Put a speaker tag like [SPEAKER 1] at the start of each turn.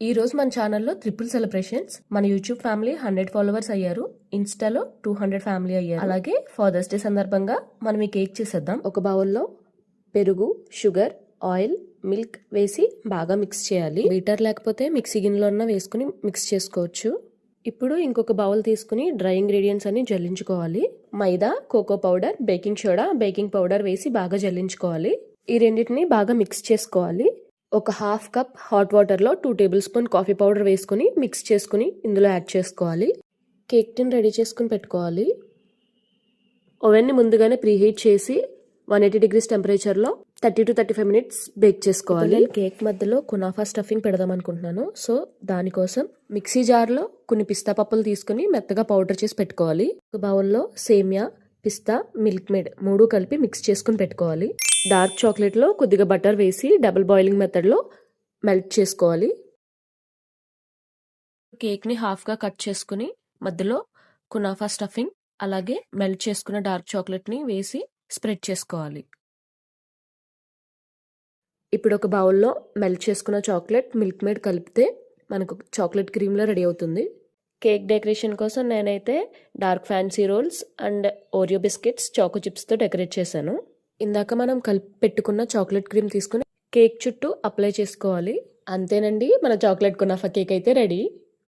[SPEAKER 1] ఈ రోజు మన ఛానల్లో ట్రిపుల్ సెలబ్రేషన్స్. మన యూట్యూబ్ ఫ్యామిలీ 100 ఫాలోవర్స్ అయ్యారు, ఇన్స్టాలో 200 ఫ్యామిలీ అయ్యారు. అలాగే ఫాదర్స్ డే సందర్భంగా మనం ఈ కేక్ చేసేద్దాం. ఒక బౌల్లో పెరుగు, షుగర్, ఆయిల్, మిల్క్ వేసి బాగా మిక్స్ చేయాలి. బీటర్ లేకపోతే మిక్సీ గిన్నెలో ఉన్న వేసుకుని మిక్స్ చేసుకోవచ్చు. ఇప్పుడు ఇంకొక బౌల్ తీసుకుని డ్రై ఇంగ్రీడియంట్స్ అని జల్లించుకోవాలి. Maida, cocoa powder, baking soda, baking powder వేసి బాగా జల్లించుకోవాలి. ఈ రెండింటిని బాగా మిక్స్ చేసుకోవాలి. ఒక హాఫ్ కప్ హాట్ వాటర్లో 2 టేబుల్ స్పూన్ కాఫీ పౌడర్ వేసుకుని మిక్స్ చేసుకుని ఇందులో యాడ్ చేసుకోవాలి. కేక్ టిన్ రెడీ చేసుకుని పెట్టుకోవాలి. ఓవెన్ని ముందుగానే ప్రీహీట్ చేసి 180 డిగ్రీస్ టెంపరేచర్లో 30 to 35 మినిట్స్ బేక్ చేసుకోవాలి. కేక్ మధ్యలో కునాఫా స్టఫింగ్ పెడదాం అనుకుంటున్నాను. సో దానికోసం మిక్సీ జార్లో కొన్ని పిస్తా పప్పులు తీసుకుని మెత్తగా పౌడర్ చేసి పెట్టుకోవాలి. ఒక బౌల్లో సేమియా, పిస్తా, మిల్క్ మేడ్ 3 కలిపి మిక్స్ చేసుకుని పెట్టుకోవాలి. డార్క్ చాక్లెట్లో కొద్దిగా బటర్ వేసి డబుల్ బాయిలింగ్ మెథడ్లో మెల్ట్ చేసుకోవాలి. కేక్ని హాఫ్గా కట్ చేసుకుని మధ్యలో కునాఫా స్టఫింగ్ అలాగే మెల్ట్ చేసుకున్న డార్క్ చాక్లెట్ని వేసి స్ప్రెడ్ చేసుకోవాలి. ఇప్పుడు ఒక బౌల్లో మెల్ట్ చేసుకున్న చాక్లెట్, మిల్క్ మేడ్ కలిపితే మనకు చాక్లెట్ క్రీమ్లో రెడీ అవుతుంది. కేక్ డెకరేషన్ కోసం నేనైతే dark fancy rolls and Oreo biscuits, choco చిప్స్తో డెకరేట్ చేశాను. ఇందాక మనం కలిపి పెట్టుకున్న చాక్లెట్ క్రీమ్ తీసుకుని కేక్ చుట్టూ అప్లై చేసుకోవాలి. అంతేనండి, మన చాక్లెట్ కునాఫా కేక్ అయితే రెడీ.